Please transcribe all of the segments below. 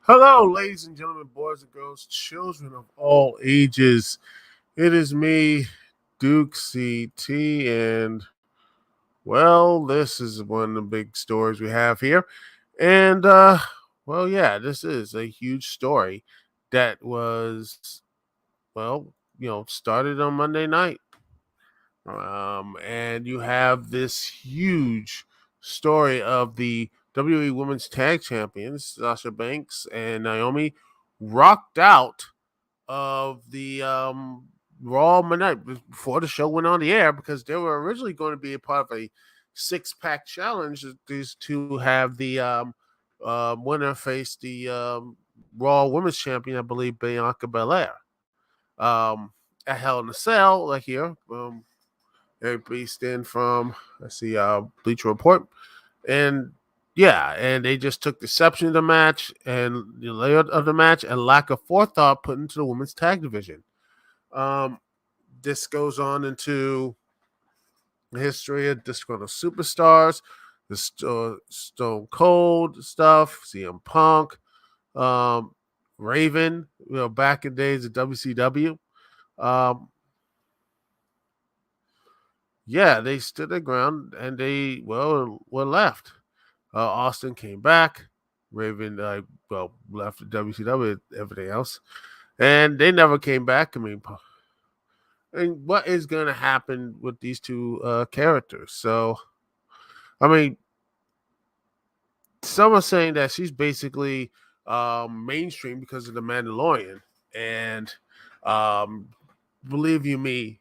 Hello, ladies and gentlemen, boys and girls, children of all ages. It is me, Duke CT, and well, this is one of the big stories we have here. And yeah, this is a huge story that was started on Monday night. And you have this huge story of the WWE Women's Tag Champions, Sasha Banks and Naomi, rocked out of the Raw Monday before the show went on the air because they were originally going to be a part of a six-pack challenge. These two have the winner face the Raw Women's Champion, I believe, Bianca Belair. At Hell in a Cell, like here. Everybody's in from let's see, Bleacher Report, and yeah, and they just took deception of the match and the layout of the match and lack of forethought put into the women's tag division. Um, this goes on into the history of disgruntled superstars, the Stone Cold stuff, CM Punk, um, Raven, back in days of WCW. Um, yeah, they stood their ground and they were left. Austin came back. Raven, left the WCW, everything else, and they never came back. I mean, and what is going to happen with these two characters? So, I mean, some are saying that she's basically mainstream because of the Mandalorian, and um, believe you me,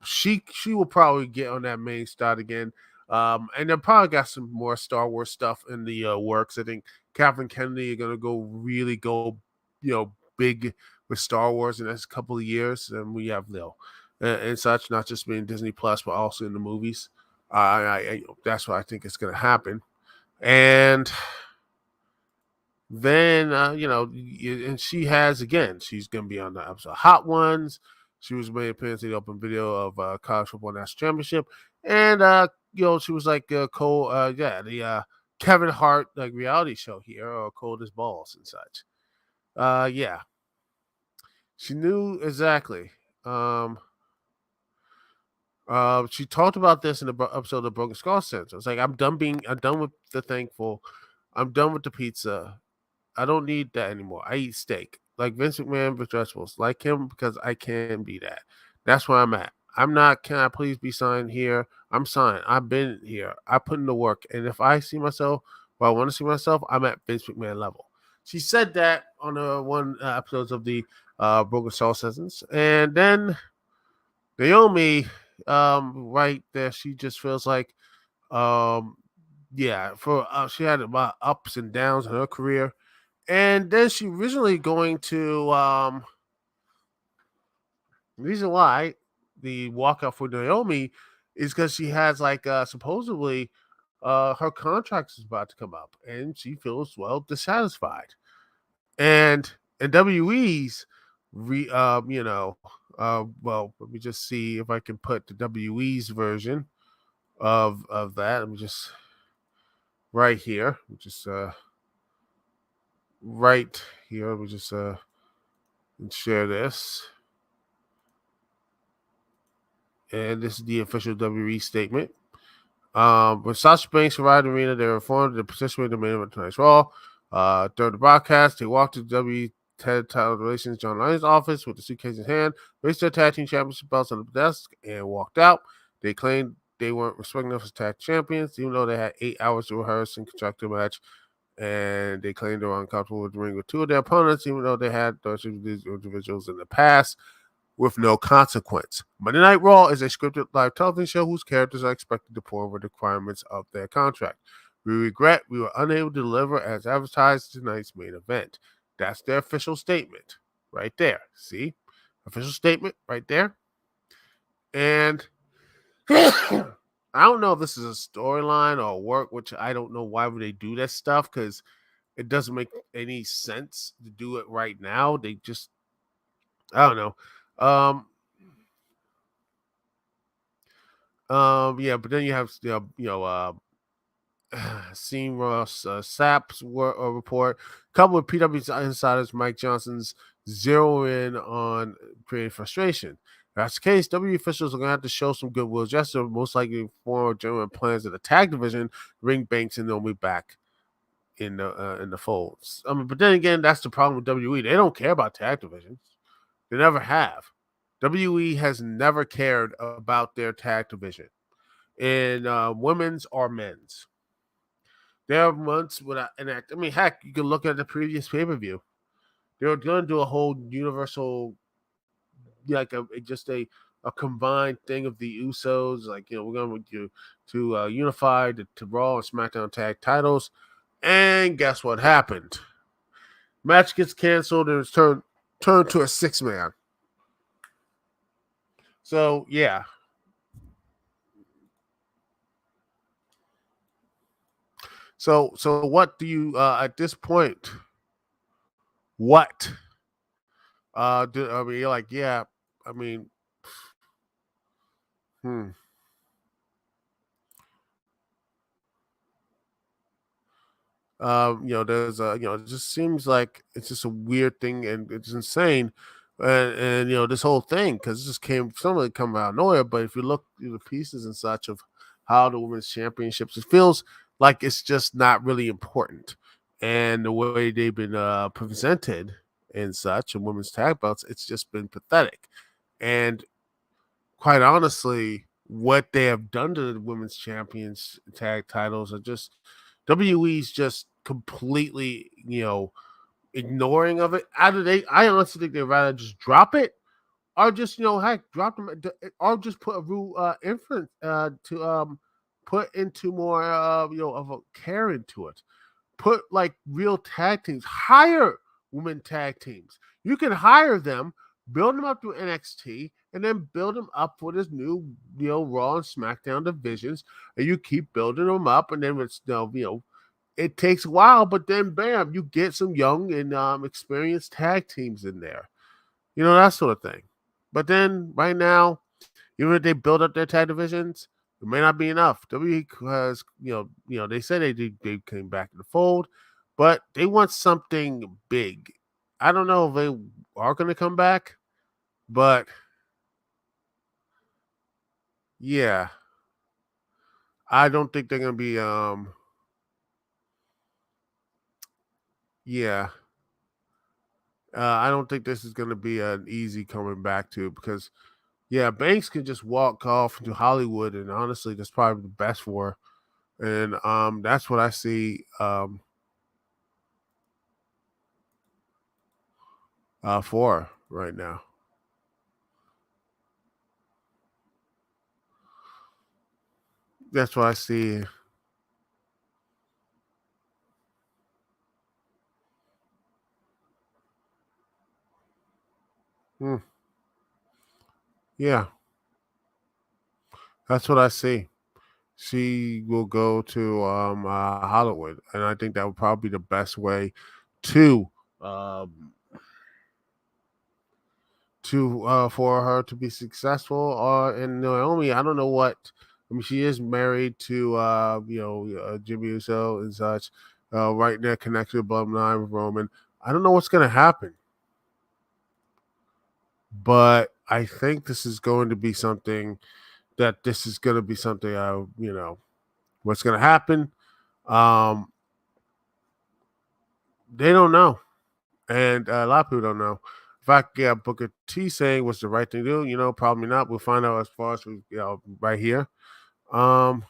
she will probably get on that main start again. And they probably got some more Star Wars stuff in the works. I think Kathleen Kennedy are gonna go big with Star Wars in the next couple of years, and we have and such, not just being Disney Plus, but also in the movies. That's what I think is gonna happen. And then and she has again. She's gonna be on the episode of Hot Ones. She was made appearance in the open video of college football national championship, and she was like Cole, the Kevin Hart like reality show here, or Cold as Balls and such. Yeah, she knew exactly. Um, she talked about this in the episode of Broken Skull Center. It's like I'm done with the thankful, I'm done with the pizza. I don't need that anymore. I eat steak. Like Vince McMahon with vegetables. Like him because I can be that. That's where I'm at. I'm not, can I please be signed here? I'm signed. I've been here. I put in the work. And if I see myself where I want to see myself, I'm at Vince McMahon level. She said that on one episodes of the Broken Soul Seasons. And then Naomi, right there, she just feels like, um, yeah, for she had about ups and downs in her career, and then she originally going to reason why the walkout for Naomi is because she has like supposedly her contract is about to come up and she feels dissatisfied. And WE's let me just see if I can put the WE's version of that. Let me just right here. Just right here. Let me just share this. And this is the official WWE statement. When Sasha Banks arrived at the arena, they were informed the position of the main event tonight's Raw. During the broadcast, they walked to WWE Title Relations John Lyon's office with the suitcase in hand, raised their tag team championship belts on the desk, and walked out. They claimed they weren't respecting them as tag champions, even though they had 8 hours to rehearse and construct a match. And they claimed they were uncomfortable with the ring with two of their opponents, even though they had those individuals in the past with no consequence. Monday Night Raw is a scripted live television show whose characters are expected to perform the requirements of their contract. We regret we were unable to deliver as advertised tonight's main event. That's their official statement right there. See? Official statement right there. And I don't know if this is a storyline or work, which I don't know why would they do that stuff because it doesn't make any sense to do it right now. They just, I don't know. Yeah, but then you have seen Ross Sapp's report. A couple of PW insiders, Mike Johnson's zero in on creating frustration. If that's the case, W officials are going to have to show some goodwill, just to most likely form genuine plans of the tag division, bring Banks and Naomi back in the folds. I mean, but then again, that's the problem with WWE. They don't care about tag divisions. They never have. WWE has never cared about their tag division in women's or men's. There are months without an act. I mean, heck, you can look at the previous pay per view. They were going to do a whole universal, like a combined thing of the Usos. Like, we're going to unify to Raw and SmackDown tag titles. And guess what happened? Match gets canceled and it's turned to a 6-man. So yeah. So what do you at this point? What? I mean, you're like, yeah. I mean, there's it just seems like it's just a weird thing and it's insane. And this whole thing, because this just somebody come out of nowhere. But if you look through the pieces and such of how the women's championships, it feels like it's just not really important. And the way they've been presented and such, and women's tag belts, it's just been pathetic. And quite honestly, what they have done to the women's champions tag titles are just WWE's just completely, ignoring of it. I honestly think they'd rather just drop it or just, heck, drop them or just put a real inference to put into more of a care into it. Put like real tag teams, hire women tag teams. You can hire them, build them up through NXT, and then build them up for this new, Raw and SmackDown divisions. And you keep building them up, and then it's it takes a while, but then bam, you get some young and experienced tag teams in there. That sort of thing. But then right now, even if they build up their tag divisions, it may not be enough. WWE has, they said they came back in the fold, but they want something big. I don't know if they are going to come back, but yeah, I don't think they're going to be. Yeah, I don't think this is going to be an easy coming back to because, yeah, Banks can just walk off into Hollywood, and honestly, that's probably the best for her. And that's what I see for her right now. That's what I see. Yeah, that's what I see. She will go to Hollywood, and I think that would probably be the best way to um, for her to be successful. And Naomi, I don't know what. I mean, she is married to Jimmy Uso and such. Right there, connected to bloodline with Roman. I don't know what's going to happen, but I think this is going to be something I what's going to happen. Um, they don't know, and a lot of people don't know. In fact, yeah, Booker T saying was the right thing to do. Probably not. We'll find out as far as we, right here. When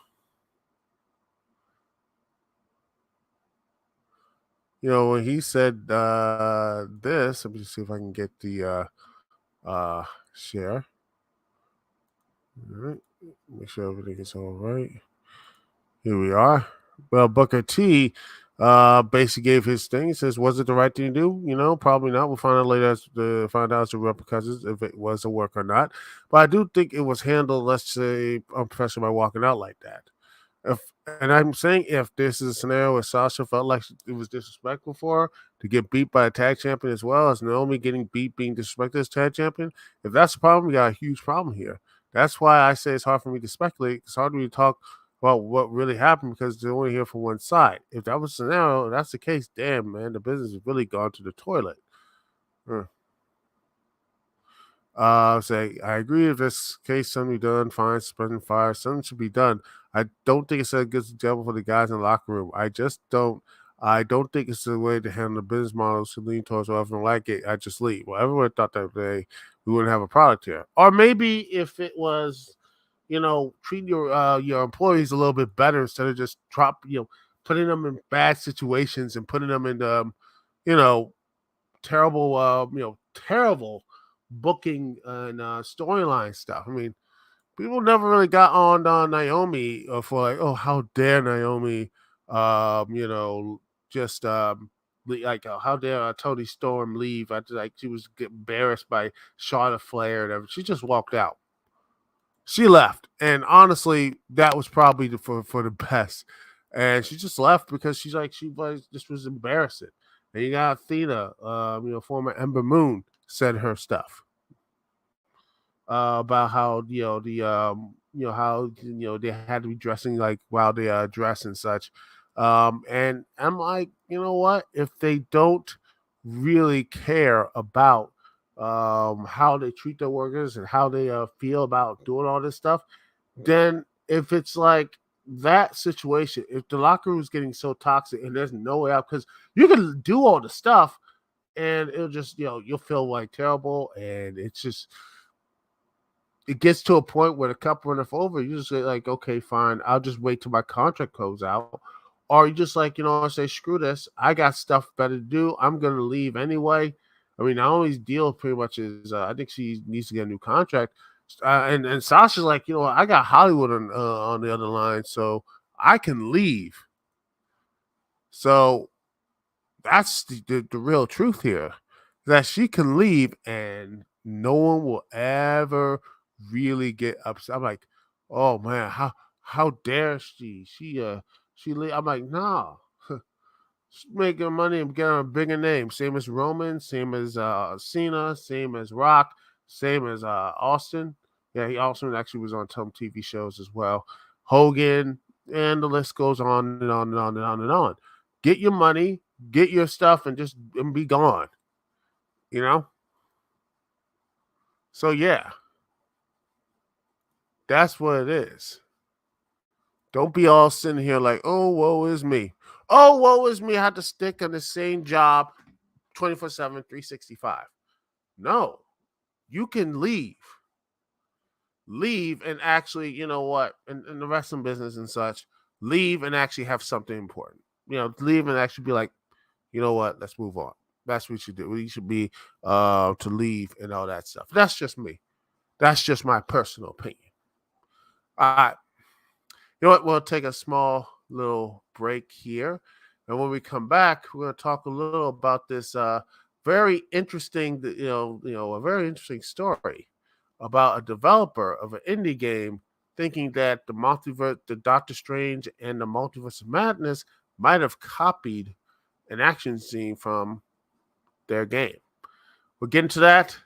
he said this, let me just see if I can get the share. All right, make sure everything is all right. Here we are. Well, Booker T basically gave his thing. He says, was it the right thing to do? Probably not. We'll find out later to find out as the repercussions if it was a work or not. But I do think it was handled, let's say, unprofessional by walking out like that. And I'm saying if this is a scenario where Sasha felt like it was disrespectful for her to get beat by a tag champion as well as Naomi getting beat, being disrespected as tag champion, if that's the problem, we got a huge problem here. That's why I say it's hard for me to speculate. It's hard for me to talk well, what really happened because they're only here for one side. If that was the scenario, that's the case. Damn, man, the business has really gone to the toilet. Uh, say I agree. If this case something be done, fine, suspending fire, something should be done. I don't think it's a good example for the guys in the locker room. I just don't. I don't think it's the way to handle the business models to lean towards. Well, if I don't like it, I just leave. Well, everyone thought that we wouldn't have a product here, or maybe if it was, treat your employees a little bit better instead of just putting them in bad situations and putting them in you know terrible terrible booking and storyline stuff. I mean, people never really got on Naomi for like, oh, how dare Naomi, just like how dare Tony Storm leave after like she was get embarrassed by Charlotte Flair and everything. She just walked out. She left, and honestly, that was probably for the best. And she just left because she was just was embarrassing. And you got Athena, former Ember Moon, said her stuff about how how they had to be dressing like while they dress and such. And I'm like, you know what? If they don't really care about how they treat their workers and how they feel about doing all this stuff, then if it's like that situation, if the locker room is getting so toxic and there's no way out, because you can do all the stuff and it'll just you'll feel like terrible, and it's just it gets to a point where the cup runneth over. You just say like, okay, fine, I'll just wait till my contract goes out, or you just like say screw this, I got stuff better to do. I'm gonna leave anyway. I mean, Naomi's deal pretty much is I think she needs to get a new contract, and Sasha's like, I got Hollywood on the other line, so I can leave. So that's the real truth here, that she can leave and no one will ever really get upset. I'm like, oh man, how dare she leave? I'm like, nah. She's making money and getting a bigger name. Same as Roman, same as Cena, same as Rock, same as Austin. Yeah, Austin actually was on some TV shows as well. Hogan, and the list goes on and on and on and on and on. Get your money, get your stuff, and just and be gone. You know. So yeah, that's what it is. Don't be all sitting here like, oh, woe is me. Oh, woe is me. I have to stick on the same job 24/7, 365. No, you can leave and actually, you know what, in the wrestling business and such, leave and actually have something important. Leave and actually be like, you know what, let's move on. That's what you should do. You should be to leave and all that stuff. That's just me. That's just my personal opinion. All right. You know what? We'll take a small little break here. And when we come back, we're going to talk a little about this very interesting, a very interesting story about a developer of an indie game thinking that the Doctor Strange and the Multiverse of Madness might have copied an action scene from their game. We'll get into that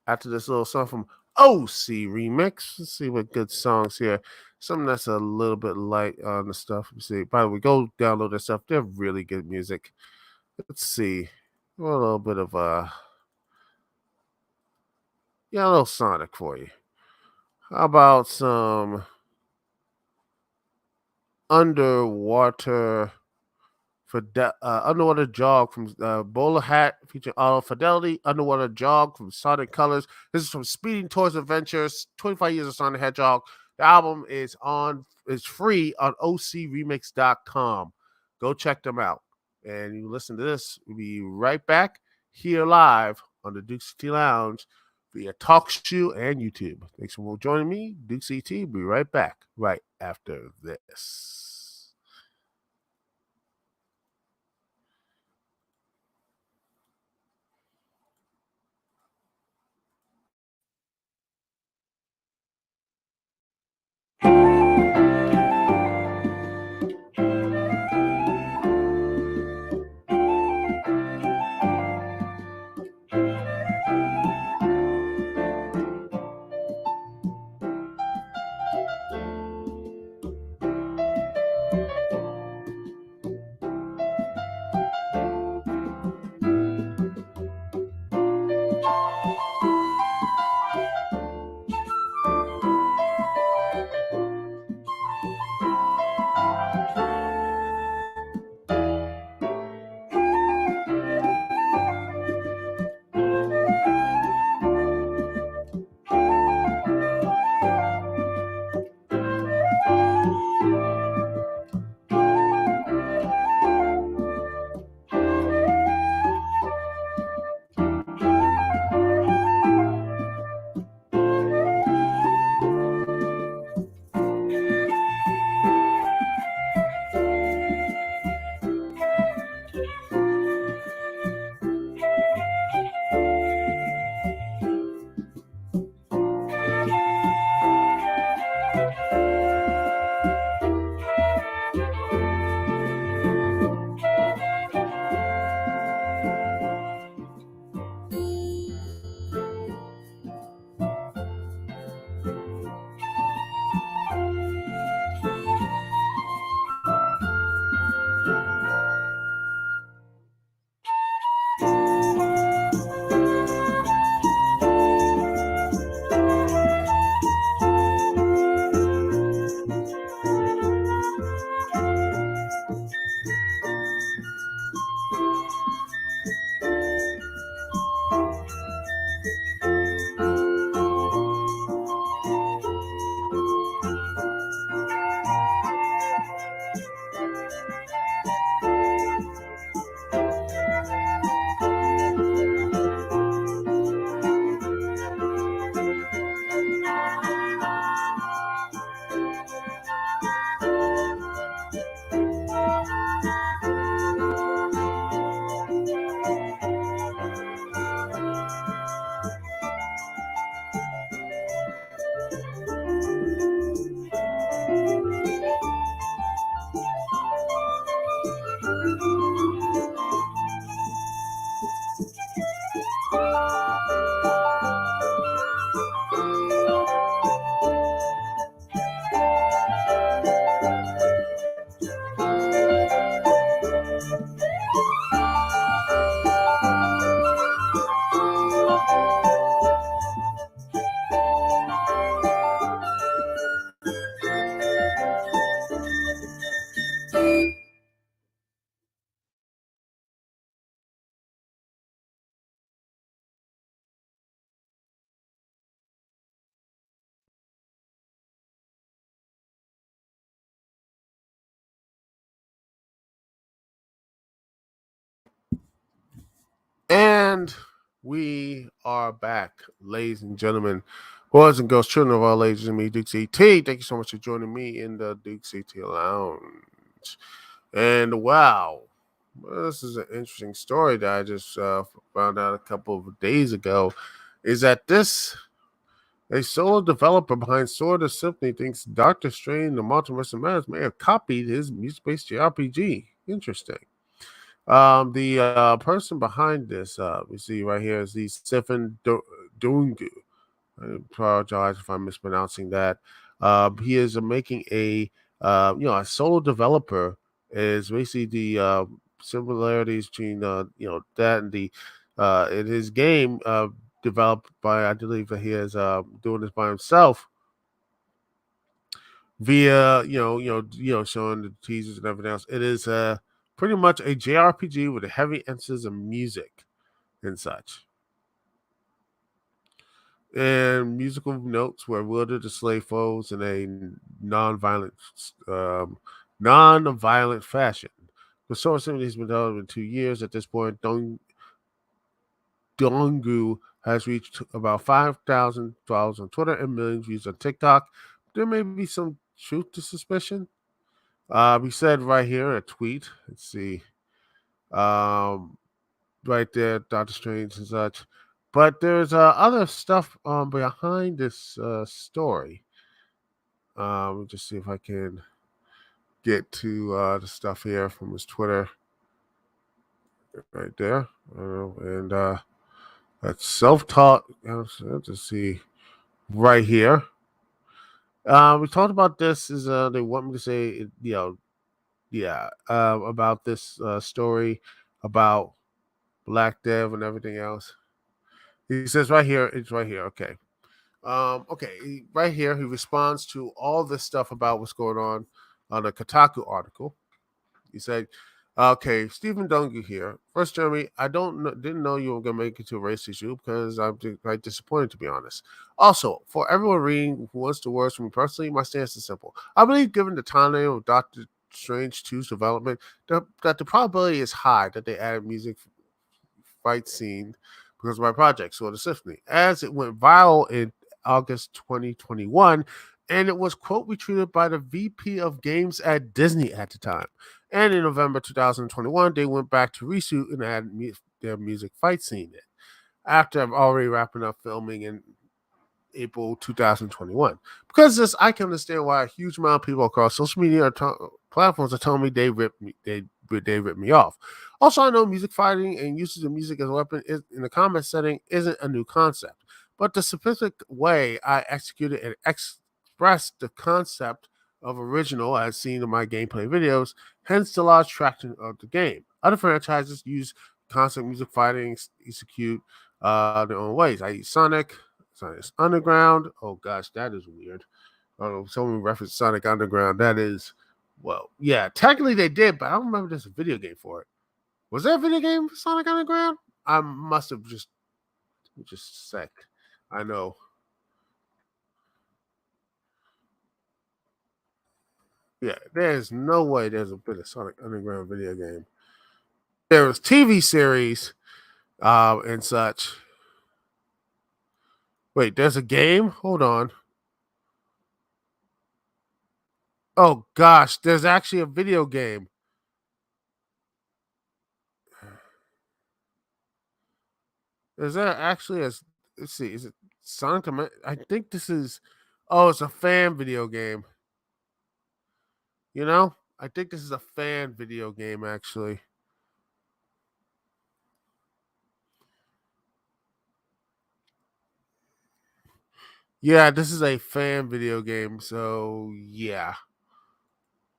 after this little song from OC Remix. Let's see what good songs here. Something that's a little bit light on the stuff. Let's see. By the way, go download their stuff. They're really good music. Let's see. A little bit of a little Sonic for you. How about some underwater underwater jog from Bowler Hat featuring Auto Fidelity, underwater jog from Sonic Colors. This is from Speeding Towards Adventures, 25 years of Sonic Hedgehog. The album is free on ocremix.com. Go check them out. And you listen to this. We'll be right back here live on the Dukect Lounge via TalkShoe and YouTube. Thanks for joining me, Dukect. Be right back right after this. And we are back, ladies and gentlemen, boys and girls, children of all ages, and me, Dukect. Thank you so much for joining me in the Dukect Lounge. And wow, this is an interesting story that I just found out a couple of days ago. Is that a solo developer behind Sword of Symphony thinks Doctor Strange and the Multiverse of Madness may have copied his music-based JRPG. Interesting. The person behind this, we see right here, is the Stephen Dungu. I apologize if I'm mispronouncing that. He is making a solo developer. Is basically the similarities between that and the in his game developed by, I believe that he is doing this by himself via showing the teasers and everything else. It is pretty much a JRPG with a heavy emphasis on music and such. And musical notes were wielded to slay foes in a non-violent, um, non-violent fashion. The Sword of Symphony has been developed in 2 years. At this point, Dongu has reached about 5,000 followers on Twitter and millions views on TikTok. There may be some truth to suspicion. We said right here a tweet. Let's see. Right there, Doctor Strange and such. But there's other stuff behind this story. Let me just see if I can get to the stuff here from his Twitter. Right there. And that's self-taught. Let's see. Right here. We talked about this. They want me to say, about this story about Black Dev and everything else. He says right here, it's right here. Okay. Right here, he responds to all this stuff about what's going on a Kotaku article. He said, "Okay, Stephen Dungy here. First, Jeremy, I didn't know you were gonna make it to a race issue because I'm quite disappointed, to be honest. Also, for everyone reading who wants the words from me personally, my stance is simple. I believe, given the timeline of Doctor Strange 2's development, that the probability is high that they added music fight scene because of my project, Sword of Symphony, as it went viral in August 2021, and it was, quote, retweeted by the VP of Games at Disney at the time. And in November 2021, they went back to reshoot and add their music fight scene in, after I'm already wrapping up filming in April 2021. Because of this, I can understand why a huge amount of people across social media platforms are telling me they ripped me off. Also, I know music fighting and usage of music as a weapon in the combat setting isn't a new concept, but the specific way I executed and expressed the concept of original as seen in my gameplay videos, hence the large traction of the game. Other franchises use concept music fighting, execute their own ways. I use Sonic Underground. Oh gosh, that is weird. I don't know. Someone referenced Sonic Underground. That is, well, yeah. Technically they did, but I don't remember there's a video game for it. Was there a video game for Sonic Underground? I must have just sec. I know. Yeah, there's no way there's been a Sonic Underground video game. There was TV series and such. Wait, there's a game? Hold on. Oh gosh, there's actually a video game. Is there actually a? Let's see. Is it Sonic? I think this is. Oh, it's a fan video game. I think this is a fan video game actually. Yeah, this is a fan video game. So yeah.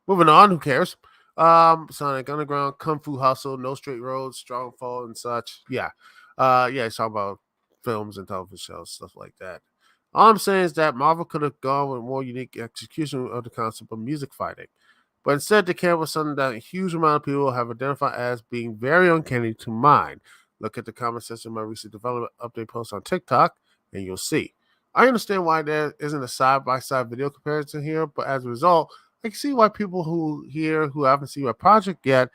Moving on, who cares? Sonic Underground, Kung Fu Hustle, No Straight Roads, Strong Fall, and such. Yeah. It's talking about films and television shows, stuff like that. All I'm saying is that Marvel could have gone with a more unique execution of the concept of music fighting. But instead, they came up with something that a huge amount of people have identified as being very uncanny to mind. Look at the comment section of my recent development update post on TikTok, and you'll see. I understand why there isn't a side-by-side video comparison here, but as a result, I can see why people who haven't seen my project yet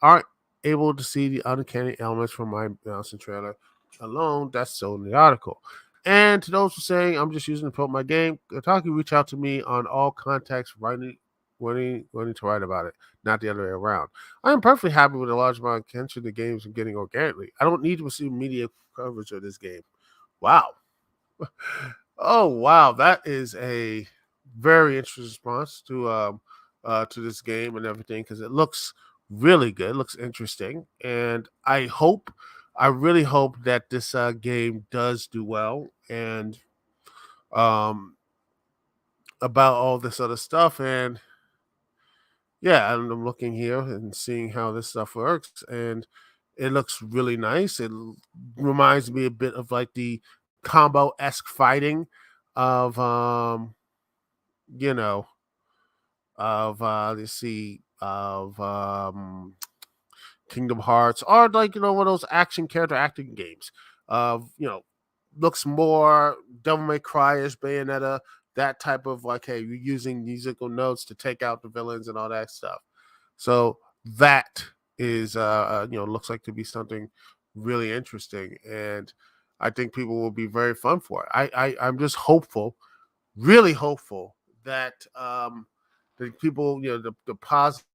aren't able to see the uncanny elements from my mouse and trailer alone. That's so in the article. And to those who are saying I'm just using to promote my game, Kotaku reach out to me on all contexts, wanting to write about it, not the other way around. I am perfectly happy with the large amount of attention the games are getting organically. I don't need to receive media coverage of this game. Wow. Oh wow, that is a very interesting response to this game and everything because it looks really good. It looks interesting, and I really hope that this game does do well and um about all this other stuff. And yeah, and I'm looking here and seeing how this stuff works, and it looks really nice. Reminds me a bit of like the combo esque fighting of you know, of let's see, of Kingdom Hearts, or like one of those action character acting games. Looks more Devil May Cry ish, Bayonetta, that type of like, hey, you're using musical notes to take out the villains and all that stuff. So that is looks like to be something really interesting, and I think people will be very fun for it. I'm just hopeful, really hopeful that the people, the positive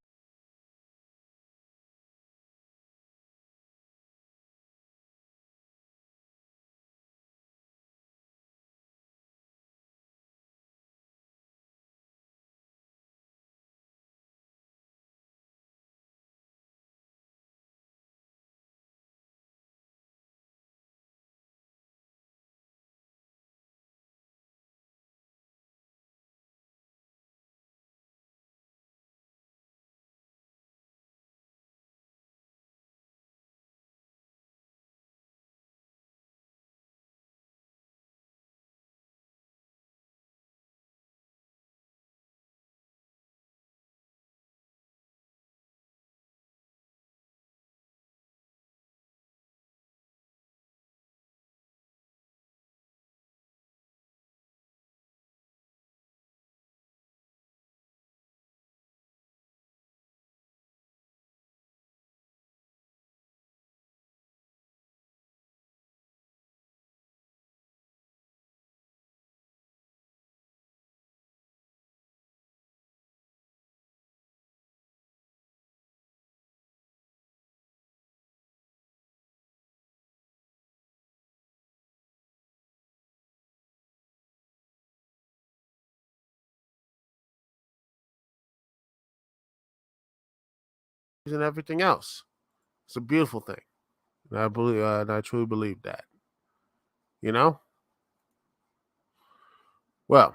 and everything else. It's a beautiful thing. And and I truly believe that. You know. Well,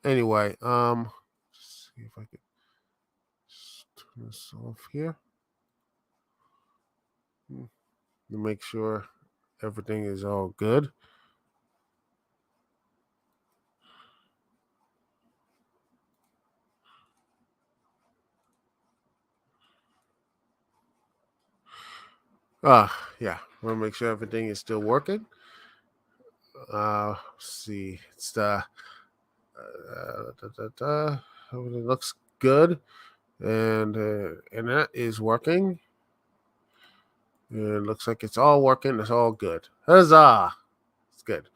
anyway, let's see if I can turn this off here to make sure everything is all good. Yeah, want to make sure everything is still working. Let's see, it's the everything looks good, and that is working. It looks like it's all working. It's all good. Huzzah! It's good.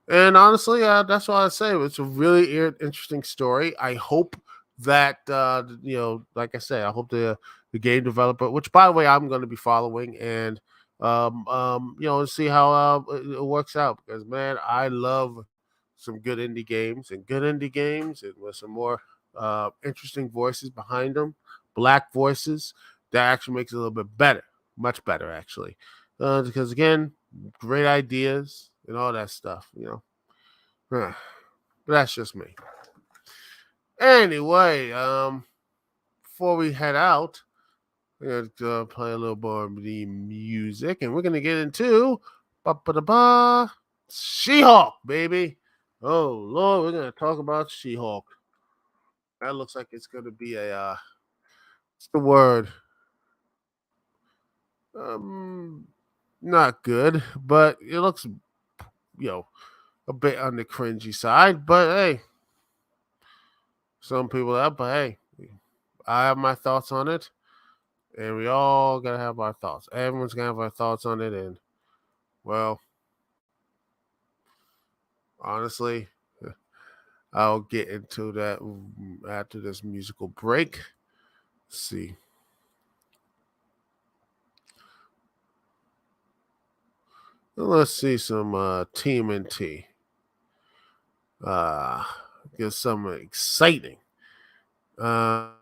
And honestly, that's what I say. It's a really interesting story. I hope that like I say, I hope the game developer, which by the way I'm going to be following, and see how it works out. Because man, I love some good indie games and with some more interesting voices behind them, black voices. That actually makes it a little bit better, much better actually. Because again, great ideas and all that stuff. But that's just me. Anyway, before we head out, we're gonna play a little more of the music, and we're gonna get into She-Hulk, baby. Oh Lord, we're gonna talk about She-Hulk. That looks like it's gonna be a what's the word? Um, Not good, but it looks a bit on the cringy side. But hey, some people but hey, I have my thoughts on it, and we all gotta have our thoughts. Everyone's gonna have our thoughts on it, and well, honestly, I'll get into that after this musical break. Let's see. Let's see some TMNT. Get some exciting. Uh,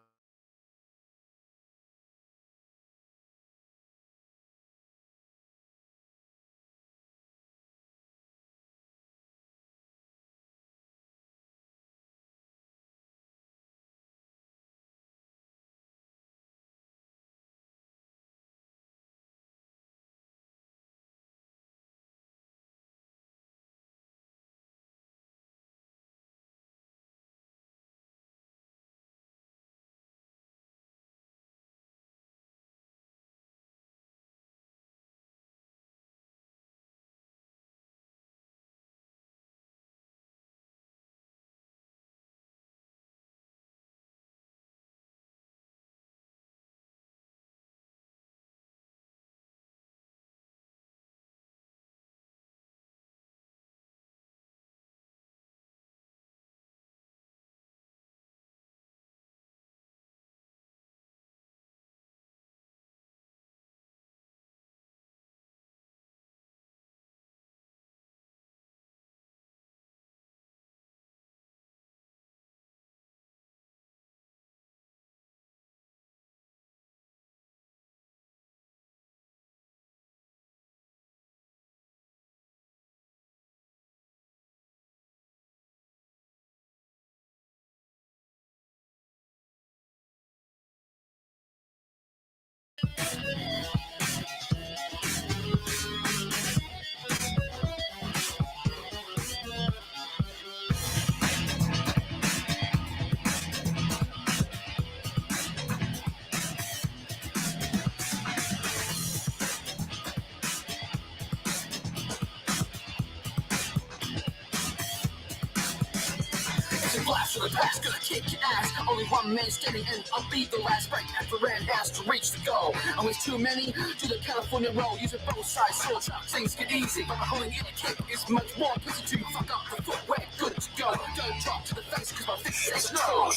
Blast from the past, gonna kick your ass. Only one man standing, and I'll be the last. Break after ran ass to reach the goal. Always too many to the California roll. Using both sides, sword chop, things get easy. But holding in a kick is much more easy to fuck up the footwear. Good to go. Don't drop to the face, cause my fist says no.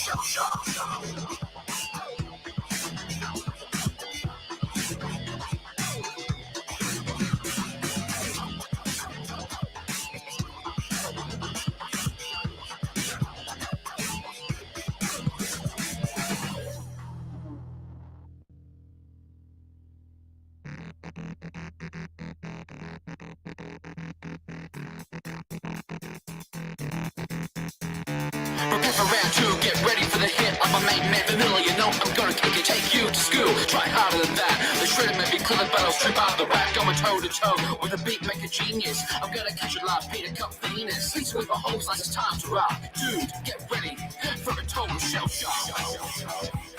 Prepare for round two, get ready for the hit. I'm a main man vanilla, you know I'm gonna kick it, take you to school. Try harder than that. The shredder may be clever, but I'll strip out the rap. Going toe to toe with a beat, make a genius. I'm gonna catch a live Peter Cup Venus. Please with my whole slice, it's time to rock. Dude, get ready for a total shell shock.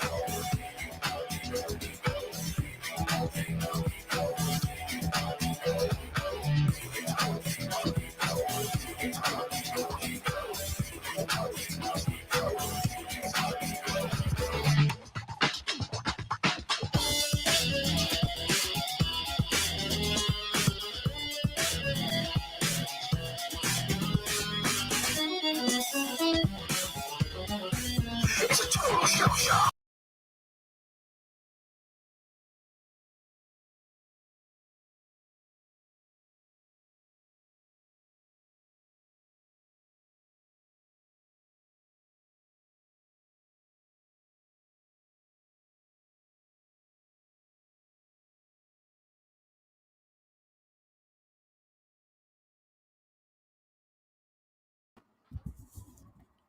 It's a total shell shock.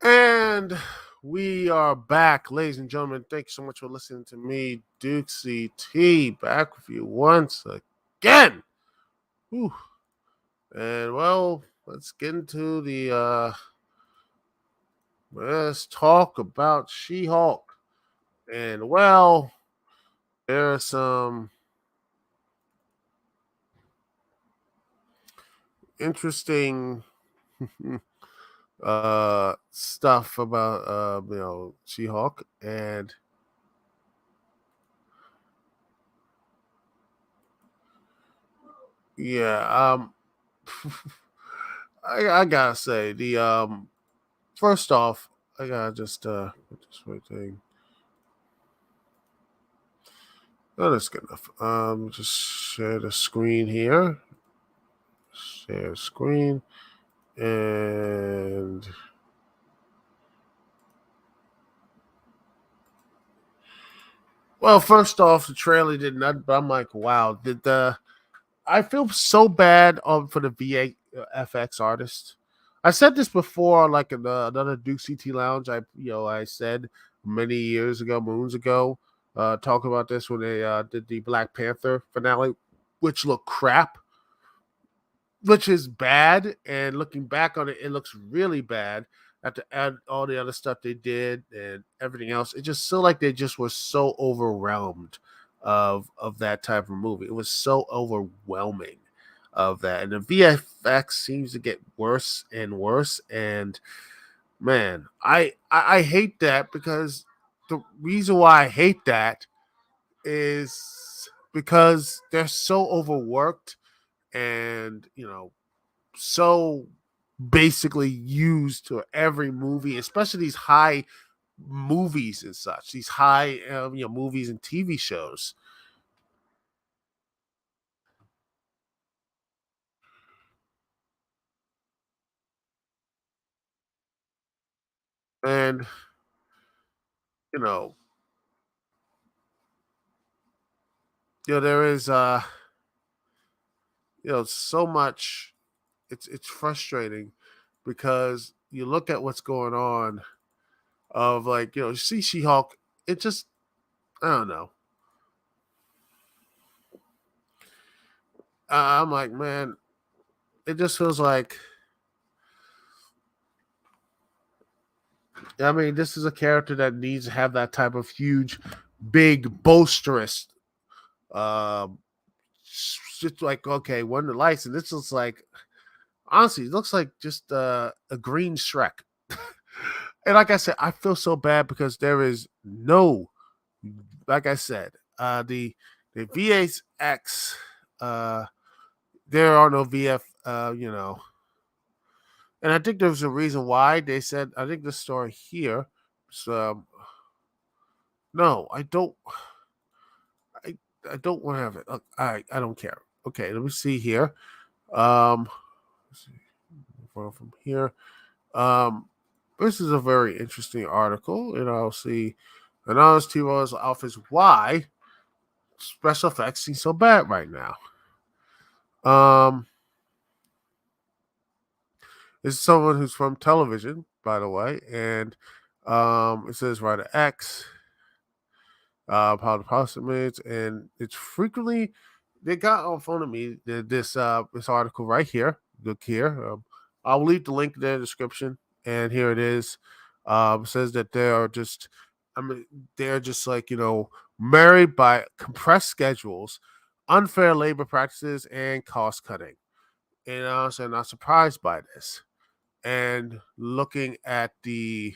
and we are back, ladies and gentlemen. Thank you so much for listening to me, Dukect T, back with you once again. Whew. And well, let's get into the let's talk about She-Hulk. And well, there are some interesting stuff about She-Hulk, and Yeah. I gotta say the first off, I gotta just put this right thing. Oh, that's good enough. Just share the screen here. Share screen and well, first off, the trailer did not. But I'm like, wow, did the I feel so bad for the VFX artist. I said this before, like in another Dukect Lounge. I said many years ago, moons ago, talking about this when they did the Black Panther finale, which looked crap, which is bad. And looking back on it, it looks really bad. After add all the other stuff they did and everything else, it just felt like they just were so overwhelmed of that type of movie. It was so overwhelming of that, and the VFX seems to get worse and worse. And man, I hate that because the reason why I hate that is because they're so overworked and so basically used to every movie, especially these high movies and such, these high movies and TV shows. And you know, there is so much. It's frustrating because you look at what's going on of like you see She-Hulk. It just I don't know. I'm like, man, it just feels like I mean, this is a character that needs to have that type of huge, big, boisterous. Um, just like okay, one of the lights, and this looks like honestly, it looks like just a green Shrek. And like I said, I feel so bad because there is no, like I said, the VHX, there are no VF, and I think there's a reason why they said. I think the story here. So no, I don't. I I don't want to have it. I don't care. Okay, let me see here. Let's see, move on from here. Um, this is a very interesting article, and I'll see. Anonymous T-Rose offers why special effects seem so bad right now. Um, this is someone who's from television, by the way, and it says writer X. How the process and it's frequently they got on phone of me this article right here. Look here. I'll leave the link in the description, and here it is. It says that they are just, I mean, they're just like married by compressed schedules, unfair labor practices, and cost cutting. And honestly, I'm not surprised by this. And looking at this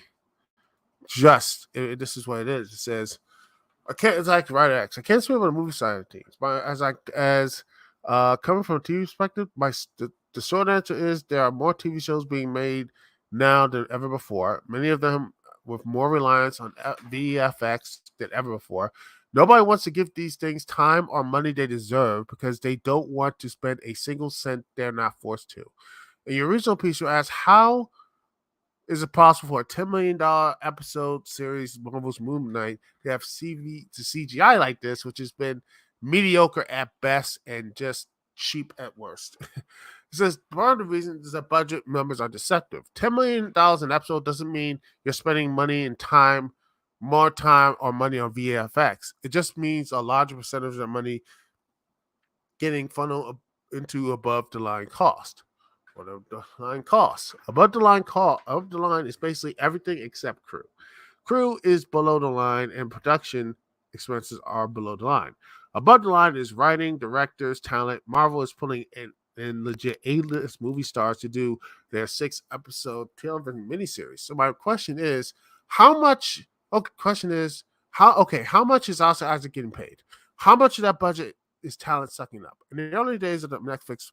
is what it is. It says I can't. It's like right X. I can't speak about the movie side of things, but as coming from a TV perspective, the short answer is there are more TV shows being made now than ever before. Many of them with more reliance on VFX than ever before. Nobody wants to give these things time or money they deserve because they don't want to spend a single cent they're not forced to. In your original piece, you asked how is it possible for a $10 million episode series, Marvel's Moon Knight, to have CGI like this, which has been mediocre at best and just cheap at worst? It says part of the reason is that budget numbers are deceptive. $10 million an episode doesn't mean you're spending money and time, more time or money on VFX. It just means a larger percentage of the money getting funneled into above the line cost. What are the line costs? Above the line is basically everything except crew. Crew is below the line, and production expenses are below the line. Above the line is writing, directors, talent. Marvel is pulling in legit A-list movie stars to do their 6-episode television miniseries. So my question is, how much? Okay, question is how? Okay, how much is Oscar Isaac getting paid? How much of that budget is talent sucking up. In the early days of the Netflix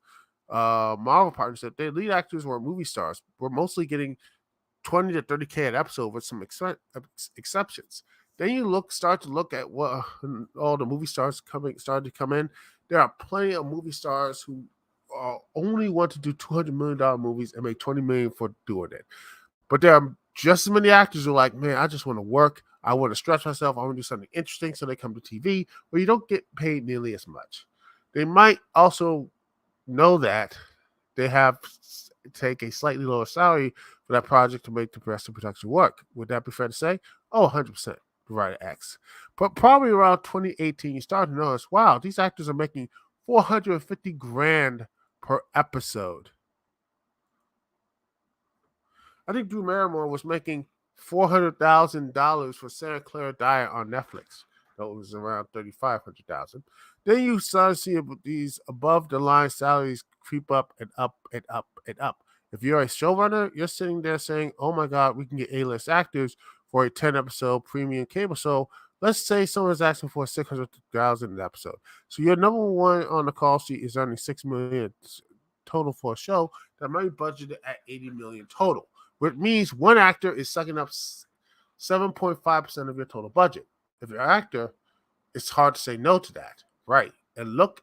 Marvel partnership, their lead actors were movie stars. Were mostly getting 20 to 30K an episode with some exceptions. Then you start to look at what all the movie stars started to come in. There are plenty of movie stars who only want to do $200 million movies and make $20 million for doing it. But there are just as many actors who are like, man, I just want to work. I want to stretch myself. I want to do something interesting. So they come to TV where you don't get paid nearly as much. They might also know that they have to take a slightly lower salary for that project to make the rest of the production work. Would that be fair to say? Oh, 100%. Provider X. But probably around 2018, you start to notice, wow, these actors are making 450 grand per episode. I think Drew Barrymore was making $400,000 for Santa Clara Diet on Netflix. That was around $3,500. Then you start to see these above the line salaries creep up and up and up and up. If you're a showrunner, you're sitting there saying, "Oh my God, we can get A-list actors for a 10-episode premium cable show." Let's say someone's asking for $600,000 an episode. So your number one on the call sheet is earning $6 million total for a show that might be budgeted at $80 million total, which means one actor is sucking up 7.5% of your total budget. If you're an actor, it's hard to say no to that, right? And look,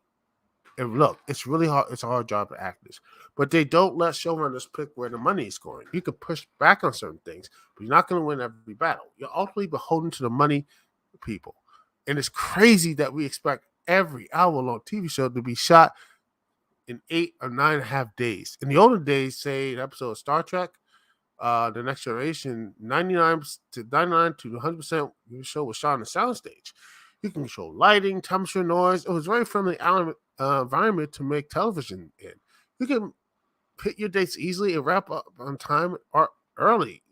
it's really hard. It's a hard job for actors, but they don't let showrunners pick where the money is going. You can push back on certain things, but you're not going to win every battle. You're ultimately beholden to the money people, and it's crazy that we expect every hour-long TV show to be shot in 8 or 9.5 days. In the older days, say an episode of Star Trek, The Next Generation, 99 to 100% of the show was shot on a soundstage. You can control lighting, temperature, noise. It was a very friendly environment to make television in. You can hit your dates easily and wrap up on time or early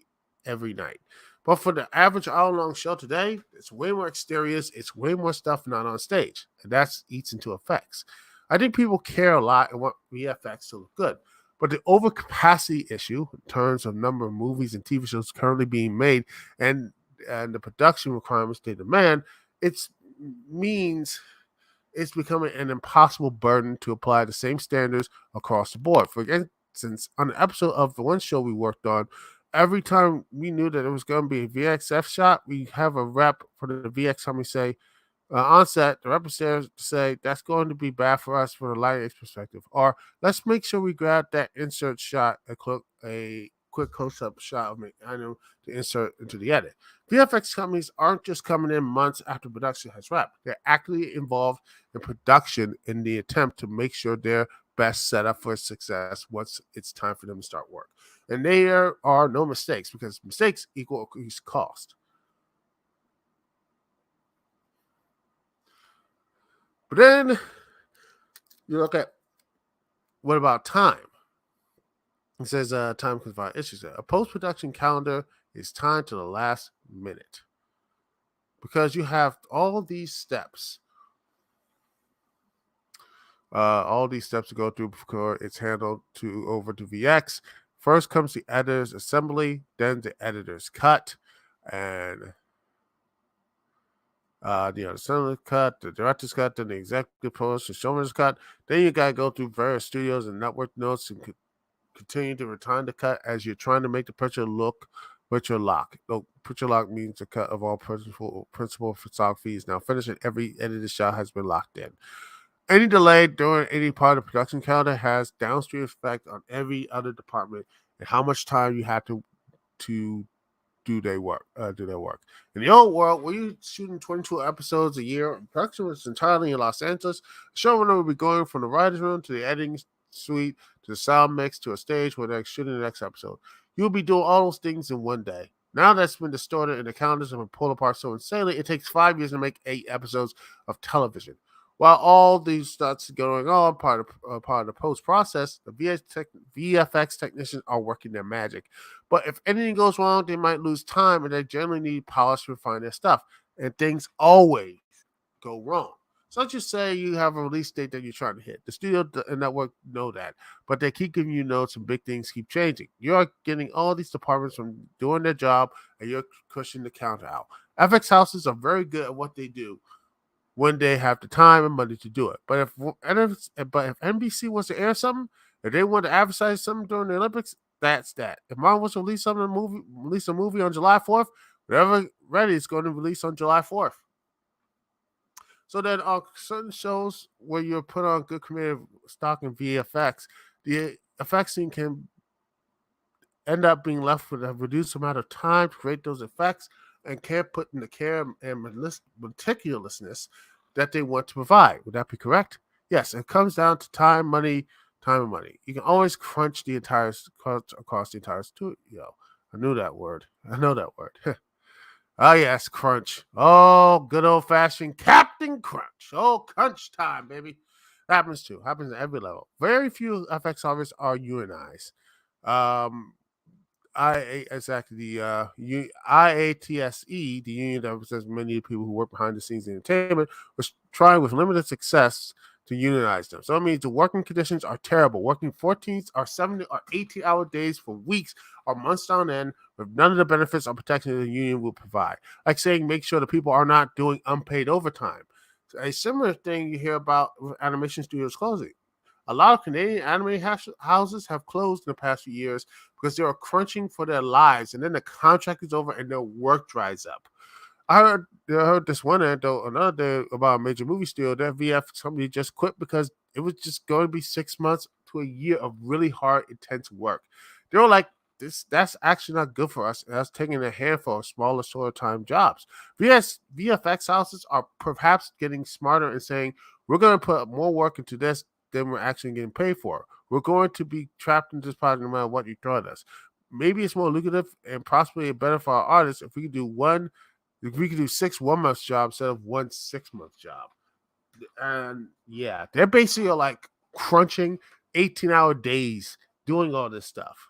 every night. But for the average hour-long show today, it's way more exteriors. It's way more stuff not on stage. And that eats into effects. I think people care a lot and want VFX to look good. But the overcapacity issue in terms of number of movies and TV shows currently being made and the production requirements they demand, it means it's becoming an impossible burden to apply the same standards across the board. For instance, on an episode of the one show we worked on, every time we knew that it was going to be a VXF shot, we have a rep for the VX company say, on set, the rep upstairs to say that's going to be bad for us from a lighting perspective, or let's make sure we grab that insert shot, a quick close-up shot of me, I know, to insert into the edit. VFX companies aren't just coming in months after production has wrapped; they're actively involved in production in the attempt to make sure they're best set up for success once it's time for them to start work. And there are no mistakes because mistakes equal increased cost. But then you look at what about time? It says time can provide issues. A post-production calendar is timed to the last minute because you have all these steps. To go through before it's handled over to VX. First comes the editor's assembly, then the editor's cut, and the assembly cut, the director's cut, then the executive post, the showrunner's cut. Then you gotta go through various studios and network notes and continue to refine the cut as you're trying to make the picture look picture lock. No, picture lock means the cut of all principal photography is now finished and every edited shot has been locked in. Any delay during any part of the production calendar has downstream effect on every other department and how much time you have to do their work. In the old world, where you're shooting 22 episodes a year, production was entirely in Los Angeles. The showrunner would be going from the writer's room to the editing suite to the sound mix to a stage where they're shooting the next episode. You'll be doing all those things in one day. Now that's been distorted and the calendars have been pulled apart so insanely, it takes 5 years to make 8 episodes of television. While all these stuff's going on, part of the post process, the VFX technicians are working their magic. But if anything goes wrong, they might lose time, and they generally need polish to refine their stuff. And things always go wrong. So let's just say you have a release date that you're trying to hit. The studio and network know that, but they keep giving you notes and big things keep changing. You're getting all these departments from doing their job, and you're pushing the counter out. FX houses are very good at what they do. when they have the time and money to do it. But if NBC wants to air something, if they want to advertise something during the Olympics, that's that. If Marvel wants to release a movie on July 4th, whatever ready, it's going to release on July 4th. So then on certain shows where you're put on good creative stock in VFX, the effects team can end up being left with a reduced amount of time to create those effects and can't put in the care and meticulousness that they want to provide. Would that be correct? Yes, it comes down to time and money. You can always crunch the entire across the entire studio. I knew that word. I know that word. Oh, yes, crunch. Oh, good old-fashioned Captain Crunch. Oh, crunch time, baby. Happens too. Happens at every level. Very few FX artists are unionized. Um, IATSE, the union that represents many people who work behind the scenes in entertainment, was trying with limited success to unionize them. So it means the working conditions are terrible. Working 14 or 70 or 18-hour days for weeks or months on end with none of the benefits or protection the union will provide. Like saying, make sure the people are not doing unpaid overtime. A similar thing you hear about with animation studios closing. A lot of Canadian anime houses have closed in the past few years because they are crunching for their lives, and then the contract is over and their work dries up. I heard this one anecdote another day about a major movie studio. That VF company just quit because it was just going to be 6 months to a year of really hard, intense work. They were like, that's actually not good for us. And that's taking a handful of smaller, shorter time jobs. VFX houses are perhaps getting smarter and saying, we're going to put more work into this than we're actually getting paid for. We're going to be trapped in this project no matter what you throw at us. Maybe it's more lucrative and possibly better for our artists if we could do 6 1-month jobs instead of 1 6-month job. And yeah, they're basically like crunching 18-hour days doing all this stuff.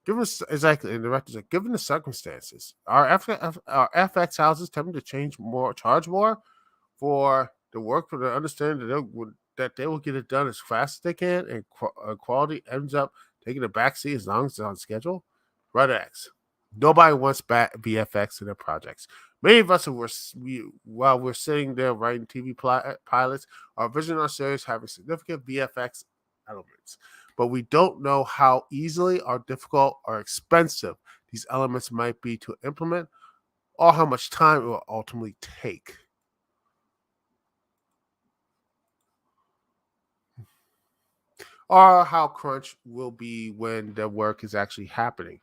Given exactly, and the director's like, given the circumstances, our FX houses tend to charge more for the work, for the understanding that they will get it done as fast as they can, and quality ends up taking a backseat as long as it's on schedule. Right X. Nobody wants VFX in their projects. Many of us, while we're sitting there writing TV pilots, our vision on series having significant VFX elements, but we don't know how easily or difficult or expensive these elements might be to implement, or how much time it will ultimately take. Or how crunch will be when the work is actually happening.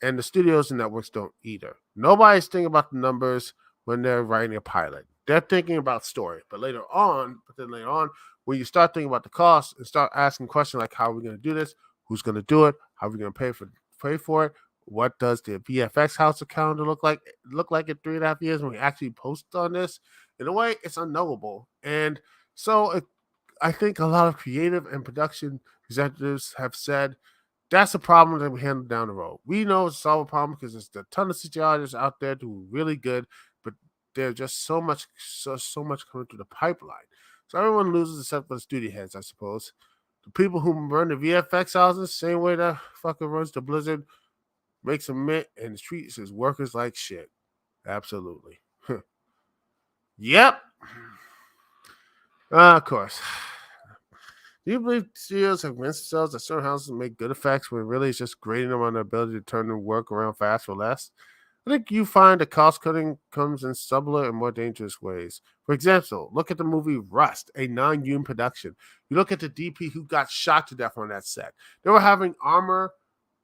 And the studios and networks don't either. Nobody's thinking about the numbers when they're writing a pilot. They're thinking about story. But later on, when you start thinking about the cost and start asking questions like, how are we going to do this? Who's going to do it? How are we going to pay for it? What does the VFX house calendar look like in 3.5 years when we actually post on this? In a way, it's unknowable. And so I think a lot of creative and production executives have said that's a problem that we handle down the road. We know it's solve a problem because there's a ton of CGIs out there who are really good, but there's just so much coming through the pipeline. So everyone loses except for the studio heads, I suppose. The people who run the VFX houses, same way that fucker runs the Blizzard, makes a mint and treats his workers like shit. Absolutely. Yep. Of course. Do you believe studios have convinced themselves that certain houses make good effects when really it's just grading them on their ability to turn their work around fast for less? I think you find that cost cutting comes in subtler and more dangerous ways. For example, look at the movie Rust, a non-union production. You look at the DP who got shot to death on that set. They were having armor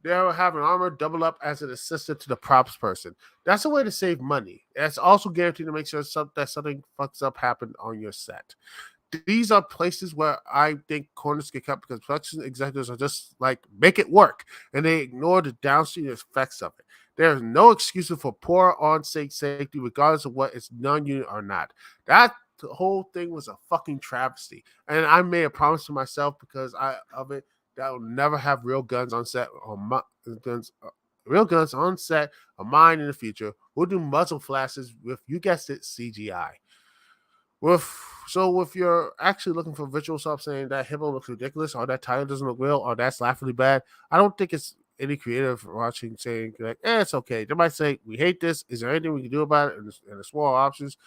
double up as an assistant to the props person. That's a way to save money. It's also guaranteed to make sure that something fucks up happened on your set. These are places where I think corners get cut because production executives are just like, make it work, and they ignore the downstream effects of it. There is no excuse for poor on-set safety, regardless of what it's non-union or not. That whole thing was a fucking travesty, and I made a promise to myself because of it that I will never have real guns on set real guns on set of mine in the future. We'll do muzzle flashes with, you guessed it, CGI. If you're actually looking for visual stuff saying that hippo looks ridiculous or that title doesn't look real or that's laughably bad, I don't think it's any creative watching saying like, it's okay. They might say, we hate this. Is there anything we can do about it? And the small options.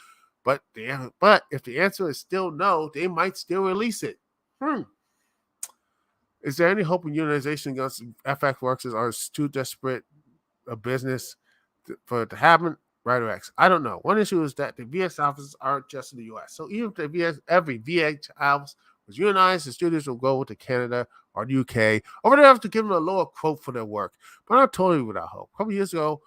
But if the answer is still no, they might still release it. Is there any hope in unionization against FX workers? Are too desperate a business for it to happen? Right or X? I don't know. One issue is that the VX offices aren't just in the U.S. So even if every VX office was unionized, the studios will go to Canada or the UK, or they have to give them a lower quote for their work. But not totally without hope. A couple years ago,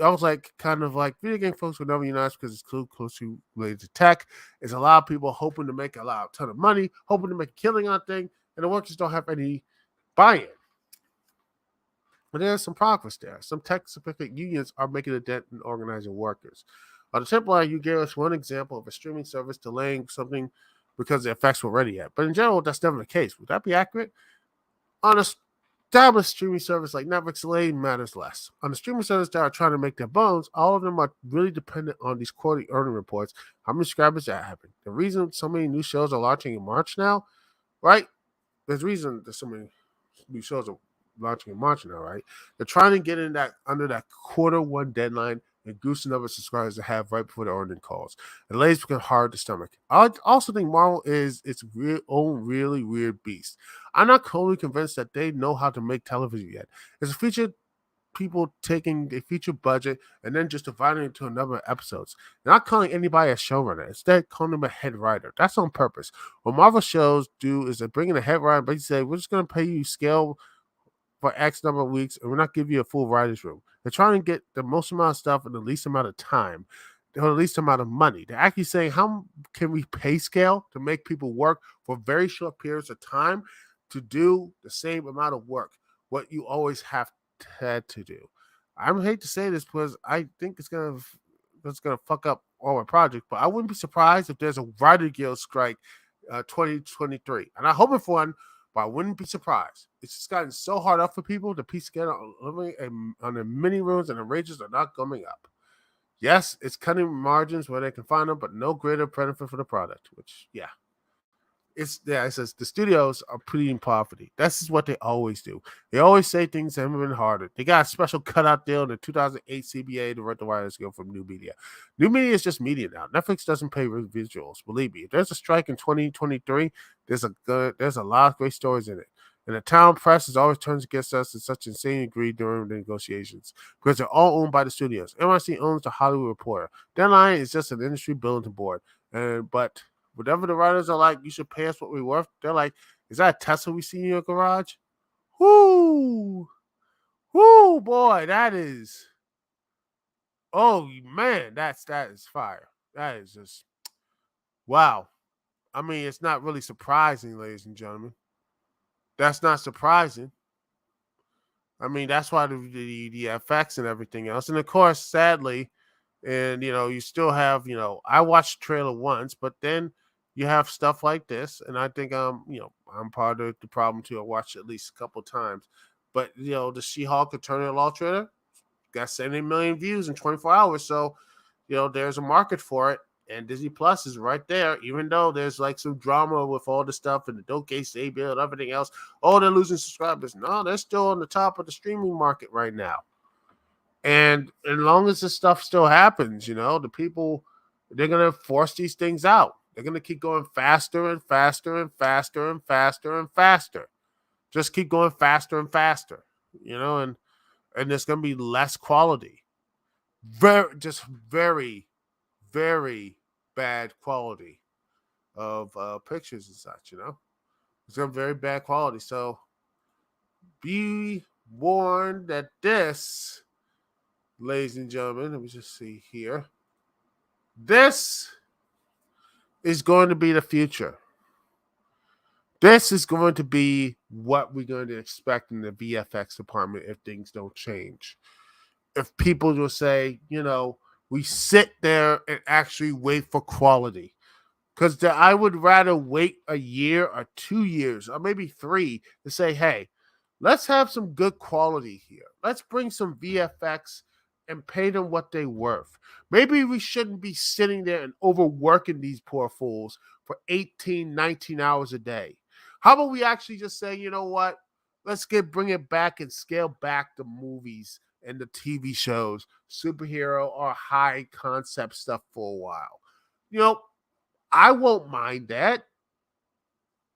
I was like, kind of like, video game folks will never unite because it's too closely related to tech. It's a lot of people hoping to make a ton of money, hoping to make a killing on thing, and the workers don't have any buy-in. But there's some progress there. Some tech-specific unions are making a dent in organizing workers. On the template, you gave us one example of a streaming service delaying something because the effects were ready yet. But in general, that's never the case. Would that be accurate? On a established streaming service like Netflix, delay matters less. On the streaming service that are trying to make their bones, all of them are really dependent on these quarterly earning reports. How many subscribers that happen? The reason so many new shows are launching in March now, right? There's a reason there's so many new shows are launching in March now, right? They're trying to get in that under that quarter 1 deadline and goose the number of subscribers they have right before the earning calls. And delays become hard to stomach. I also think Marvel is its own really weird beast. I'm not totally convinced that they know how to make television yet. It's a feature people taking a feature budget and then just dividing it into a number of episodes. They're not calling anybody a showrunner. Instead, calling them a head writer. That's on purpose. What Marvel shows do is they bring in a head writer, but they say, we're just going to pay you scale for X number of weeks, and we're not giving you a full writer's room. They're trying to get the most amount of stuff in the least amount of time, or the least amount of money. They're actually saying, how can we pay scale to make people work for very short periods of time to do the same amount of work, what you always have had to do. I hate to say this because I think it's gonna fuck up all my projects, but I wouldn't be surprised if there's a writer guild strike 2023. And I'm hoping for one, but I wouldn't be surprised. It's just gotten so hard up for people to piece together on the mini rooms, and the wages are not coming up. Yes, it's cutting margins where they can find them, but no greater benefit for the product, which, yeah. It says the studios are pleading poverty. This is what they always do. They always say things that haven't been harder. They got a special cutout deal in the 2008 CBA to rent the Writers Guild from New Media. New Media is just media now. Netflix doesn't pay visuals. Believe me, if there's a strike in 2023, there's a lot of great stories in it. And the town press has always turned against us to such insane degree during the negotiations because they're all owned by the studios. NYC owns the Hollywood Reporter. Deadline is just an industry bulletin board. But whatever the writers are like, you should pay us what we're worth. They're like, is that a Tesla we see in your garage? Whoo! Whoo, boy, that is. Oh man, that is fire. That is just wow. I mean, it's not really surprising, ladies and gentlemen. That's not surprising. I mean, that's why the effects and everything else, and of course, sadly, and you still have, I watched the trailer once, but then you have stuff like this, and I think I'm part of the problem too. I watched it at least a couple times, but the She-Hulk Eternal Law trailer got 70 million views in 24 hours, so there's a market for it, and Disney Plus is right there. Even though there's like some drama with all the stuff and the Dukect stay bill and everything else, oh, they're losing subscribers. No, they're still on the top of the streaming market right now. And as long as this stuff still happens, the people, they're going to force these things out. They're going to keep going faster and faster and faster and faster and faster. Just keep going faster and faster, and there's going to be less quality. Very, very bad quality of pictures and such, It's going to be very bad quality. So be warned that this, ladies and gentlemen, let me just see here. This is going to be the future. This is going to be what we're going to expect in the VFX department if things don't change. If people will say, we sit there and actually wait for quality. Because I would rather wait a year or 2 years or maybe 3 to say, hey, let's have some good quality here. Let's bring some VFX and pay them what they're worth. Maybe we shouldn't be sitting there and overworking these poor fools for 18, 19 hours a day. How about we actually just say, you know what? Let's bring it back and scale back the movies and the TV shows, superhero or high concept stuff for a while. I won't mind that.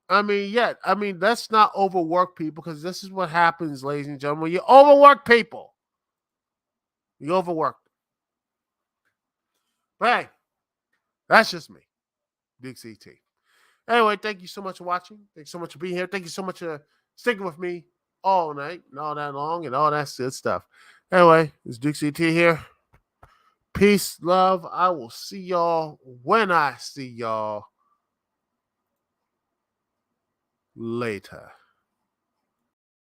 I mean, let's not overwork people because this is what happens, ladies and gentlemen. You overwork people. You overwork them. But hey, that's just me, Big CT. Anyway, thank you so much for watching. Thanks so much for being here. Thank you so much for sticking with me all night and all that long and all that good stuff. Anyway, it's Duke CT here. Peace, love. I will see y'all when I see y'all later.